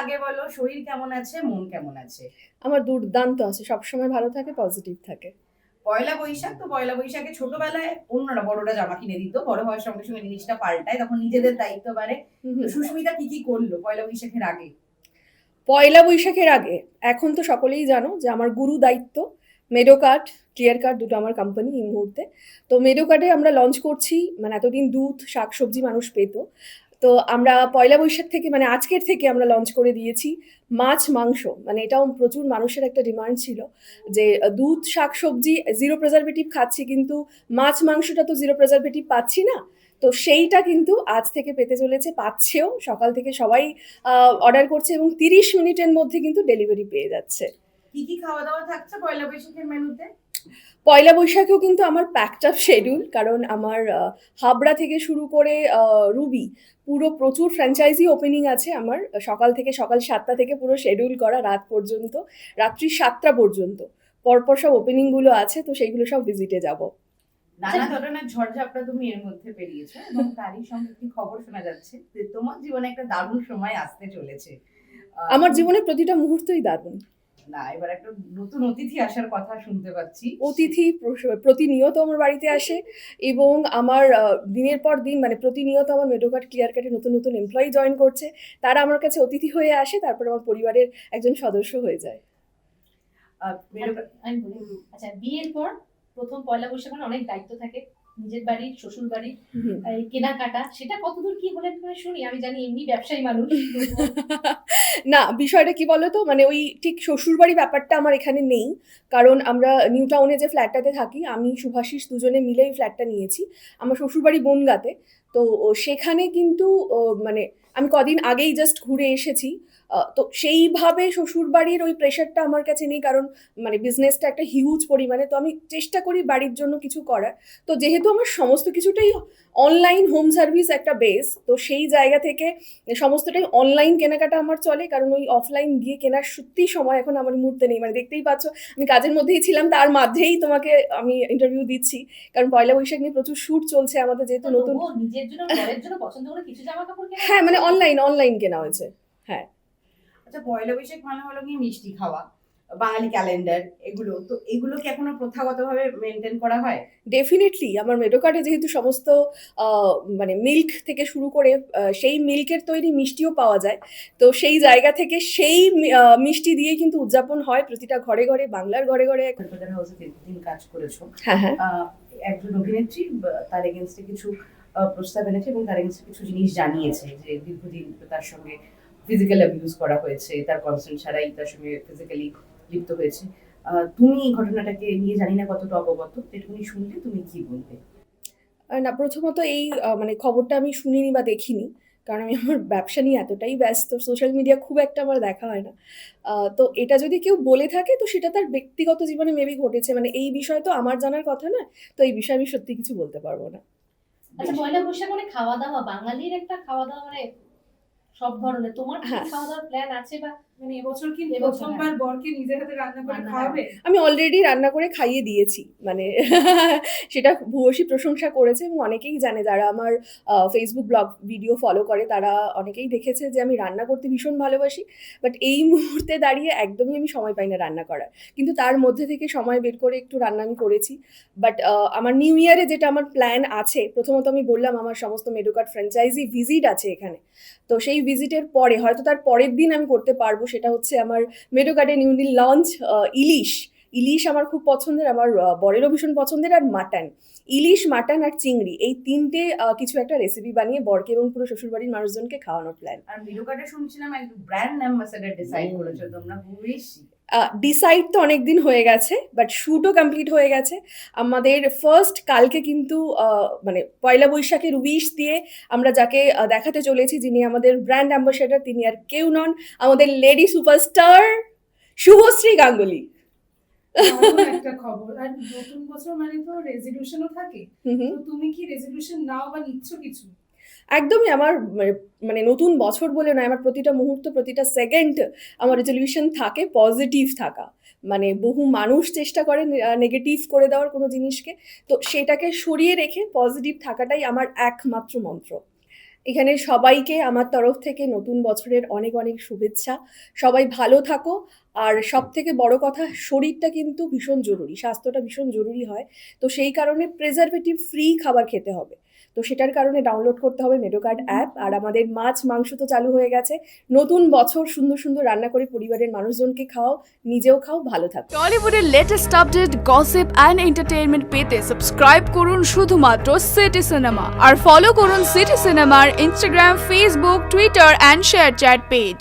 আগে বলো, শরীর কেমন আছে, মন কেমন আছে? আমার দুর্দান্ত আছে, সবসময় ভালো থাকে, পজিটিভ থাকে। পয়লা বৈশাখ, তো পয়লা বৈশাখে ছোটবেলায় অন্যরা বড়রা জামা কিনে দিত, বড় হওয়ার সঙ্গে সঙ্গে জিনিসটা পাল্টায়, তখন নিজেদের দায়িত্ব বাড়ে। হুম তো হুম। সুস্মিতা কি কি করলো পয়লা বৈশাখের আগে? পয়লা বৈশাখের আগে এখন তো সকলেই জানো যে আমার গুরু দায়িত্ব মেডোকার্ট, ক্লিয়ার কার্ট দুটো আমার কোম্পানি এই মুহূর্তে। তো মেডোকার্টে আমরা লঞ্চ করছি, মানে এতদিন দুধ শাকসবজি মানুষ পেত, তো আমরা পয়লা বৈশাখ থেকে মানে আজকের থেকে আমরা লঞ্চ করে দিয়েছি মাছ মাংস। মানে এটাও প্রচুর মানুষের একটা ডিমান্ড ছিল যে দুধ শাকসবজি জিরো প্রিজারভেটিভ খাচ্ছি, কিন্তু মাছ মাংসটা তো জিরো প্রিজারভেটিভ পাচ্ছি না। তো সেইটা কিন্তু আজ থেকে পেতে চলেছে, পাচ্ছেও। সকাল থেকে সবাই অর্ডার করছে এবং 30 মিনিটের মধ্যে কিন্তু ডেলিভারি পেয়ে যাচ্ছে। কি কি খাওয়া দাওয়া থাকছে পয়লা বৈশাখের মেনুতে? পয়লা বৈশাখেও কিন্তু আমার প্যাকড আপ শিডিউল, কারণ আমার হাবড়া থেকে শুরু করে রুবি পুরো প্রচুর ফ্র্যাঞ্চাইজি ওপেনিং আছে আমার। সকাল থেকে সকাল 7টা থেকে পুরো শিডিউল করা রাত পর্যন্ত, রাত্রি 7টা পর্যন্ত পরপর সব ওপেনিংগুলো আছে, তো সেইগুলো সব ভিজিটে যাব। নানা ধরনের ঝড়ঝাপটা তুমি এর মধ্যে পেরিয়েছো, এবং তারই সঙ্গে একটি খবর শোনা যাচ্ছে যে তোমার জীবনে একটা দারুণ সময় আসতে চলেছে। আমার জীবনে প্রতিটা মুহূর্তই দারুণ। না, এবার একটা নতুন অতিথি আসার কথা শুনতে পাচ্ছি। অতিথি প্রতিনিয়ত আমার বাড়িতে আসে এবং আমার দিনের পর দিন মানে প্রতিনিয়ত আমার মেডোকার্ট ক্লিয়ার কার্টে নতুন নতুন এমপ্লয়ি জয়েন করছে। তারা আমার কাছে অতিথি হয়ে আসে, তারপর আমার পরিবারের একজন সদস্য হয়ে যায়। আমি বলি, আচ্ছা বিয়ের পর প্রথম পয়লা বৈশাখ মানে অনেক দায়িত্ব থাকে, নিজের বাড়ি শ্বশুর বাড়ি, এই কেনাকাটা, সেটা কতদূর কি হলে একটু শুনি। আমি জানি এমনি ব্যবসায়ী মানুষ। না, বিষয়টা কি বলতো, মানে ওই ঠিক শ্বশুরবাড়ি ব্যাপারটা আমার এখানে নেই, কারণ আমরা নিউ টাউনে যে ফ্ল্যাটটাতে থাকি, আমি শুভাশিস দুজনে মিলে এই ফ্ল্যাটটা নিয়েছি। আমার শ্বশুরবাড়ি বনগাঁতে। তো সেখানে কিন্তু মানে আমি কদিন আগেই জাস্ট ঘুরে এসেছি। তো সেইভাবে শ্বশুরবাড়ির ওই প্রেশারটা আমার কাছে নেই, কারণ মানে বিজনেসটা একটা হিউজ পরিমাণে, তো আমি চেষ্টা করি বাড়ির জন্য কিছু করার। তো যেহেতু আমার সমস্ত কিছুটাই অনলাইন হোম সার্ভিস একটা বেস, তো সেই জায়গা থেকে সমস্তটাই অনলাইন কেনাকাটা আমার চলে, কারণ ওই অফলাইন গিয়ে কেনার সত্যি সময় এখন আমার মুহূর্তে নেই। মানে দেখতেই পাচ্ছ আমি কাজের মধ্যেই ছিলাম, তার মাঝেই তোমাকে আমি ইন্টারভিউ দিচ্ছি, কারণ পয়লা বৈশাখ নিয়ে প্রচুর শুট চলছে আমাদের, যেহেতু নতুন। নিজের জন্য ঘরের জন্য পছন্দ করে কিছু জামা কাপড় কেনা হ্যাঁ, মানে অনলাইন অনলাইন কেনা হয়েছে। হ্যাঁ। আচ্ছা, পয়লা বৈশাখ মানে হলো কি মিষ্টি খাওয়া, বাঙালি ক্যালেন্ডার, এগুলো তো এগুলো কি এখনো প্রথাগতভাবে মেনটেন করা হয়? ডেফিনেটলি আমার মেডোকার্টে যেহেতু সমস্ত মানে মিল্ক থেকে শুরু করে সেই মিল্কের তৈরি মিষ্টিও পাওয়া যায়, তো সেই জায়গা থেকে সেই মিষ্টি দিয়েই কিন্তু উদযাপন হয় প্রতিটা ঘরে ঘরে, বাংলার ঘরে ঘরে। কলকাতার হাউসে দীর্ঘদিন কাজ করেছো। হ্যাঁ হ্যাঁ। একজন অভিনেত্রী তার এগেনস্টে কিছু প্রস্তাব এনেছে এবং তার এগেনস্টে কিছু জিনিস জানিয়েছে যে দীর্ঘদিন তার সঙ্গে ফিজিক্যাল অ্যাবিউজ করা হয়েছে, তার কনসেন্ট ছাড়াই তার সঙ্গে ফিজিক্যালি লিপ্ত হয়েছে। তুমি এই ঘটনাটাকে নিয়ে জানি না কতটা অবগত, যেটুকুনি শুনলে তুমি কি বলবে? না, প্রথমত এই মানে খবরটা আমি শুনিনি বা দেখিনি, কারণ আমি আমার ব্যবসা নিয়ে এতটাই ব্যস্ত, সোশ্যাল মিডিয়া খুব একটা আমার দেখা হয় না। তো এটা যদি কেউ বলে থাকে তো সেটা তার ব্যক্তিগত জীবনে মেবি ঘটেছে, মানে এই বিষয় তো আমার জানার কথা না। তো এই বিষয়ে আমি সত্যি কিছু বলতে পারবো না। আচ্ছা, পয়লা বৈশাখ মানে খাওয়া দাওয়া, বাঙালির একটা খাওয়া দাওয়া মানে সব ধরনের। তোমার কি হ্যাঁ। খাওয়া দাওয়ার প্ল্যান আছে? বা মানে এবছর কি এবছর প্রথমবার বরকে নিজের হাতে রান্না করে খাওয়াবে? আমি অলরেডি রান্না করে খাইয়ে দিয়েছি, মানে সেটা ভূয়সী প্রশংসা করেছে এবং অনেকেই জানে, যারা আমার ফেসবুক ব্লগ ভিডিও ফলো করে তারা অনেকেই দেখেছে যে আমি রান্না করতে ভীষণ ভালোবাসি। বাট এই মুহূর্তে দাঁড়িয়ে একদমই আমি সময় পাই না রান্না করার, কিন্তু তার মধ্যে থেকে সময় বের করে একটু রান্না আমি করেছি। বাট আমার নিউ ইয়ারে যেটা আমার প্ল্যান আছে, প্রথমত আমি বললাম আমার সমস্ত মেডোকার্ট ফ্র্যাঞ্চাইজি ভিজিট আছে এখানে, তো সেই ভিজিটের পরে হয়তো তার পরের দিন আমি করতে পারবো, সেটা হচ্ছে আমার মেডোকার্টে নিউলি লঞ্চ ইলিশ। ইলিশ আমার খুব পছন্দের, আমার বরেরও ভীষণ পছন্দের, আর মাটন। ইলিশ, মাটন আর চিংড়ি, এই তিনটে কিছু একটা রেসিপি বানিয়ে বরকে এবং পুরো শ্বশুরবাড়ির মানুষজনকে খাওয়ানোর প্ল্যান। আর মেনুকার্ডে শুনছিলাম এক ব্র্যান্ড অ্যাম্বাসেডর ডিসাইড করেছো তোমরা, ভূয়সী। ডিসাইড তো অনেক দিন হয়ে গেছে, বাট শ্যুটও কমপ্লিট হয়ে গেছে আমাদের। ফার্স্ট কালকে কিন্তু মানে পয়লা বৈশাখের উইশ দিয়ে আমরা যাকে দেখাতে চলেছি, যিনি আমাদের ব্র্যান্ড অ্যাম্বাসেডর, তিনি আর কেউ নন, আমাদের লেডি সুপারস্টার শুভশ্রী গাঙ্গুলি। দারুণ একটা খবর। আর নতুন বছর মানে তো রেজলিউশনও থাকে, তো তুমি কি রেজলিউশন নাও বা নিচ্ছ কিছু? একদমই আমার মানে নতুন বছর বলে নয়, আমার প্রতিটা মুহূর্ত প্রতিটা সেকেন্ড আমার রেজলিউশন থাকে পজিটিভ থাকা। মানে বহু মানুষ চেষ্টা করে নেগেটিভ করে দেওয়ার কোনো জিনিসকে, তো সেটাকে সরিয়ে রেখে পজিটিভ থাকাটাই আমার একমাত্র মন্ত্র। এখানে সবাইকে আমার তরফ থেকে নতুন বছরের অনেক অনেক শুভেচ্ছা। সবাই ভালো থাকো, আর সবথেকে বড় কথা, শরীরটা কিন্তু ভীষণ জরুরি, স্বাস্থ্যটা ভীষণ জরুরি হয়। তো সেই কারণে প্রিজারভেটিভ ফ্রি খাবার খেতে হবে। তো সেটার কারণে ডাউনলোড করতে হবে মেডোকার্ড অ্যাপ। আর আমাদের মাছ মাংস তো চালু হয়ে গেছে। নতুন বছর সুন্দর সুন্দর রান্না করে পরিবারের মানুষজনকে খাওয়াও, নিজেও খাও, ভালো থাকো। টলিউডের latest update, gossip and entertainment পেতে সাবস্ক্রাইব করুন শুধুমাত্র সিটি সিনেমা, আর ফলো করুন সিটি সিনেমার Instagram, Facebook, Twitter and ShareChat page.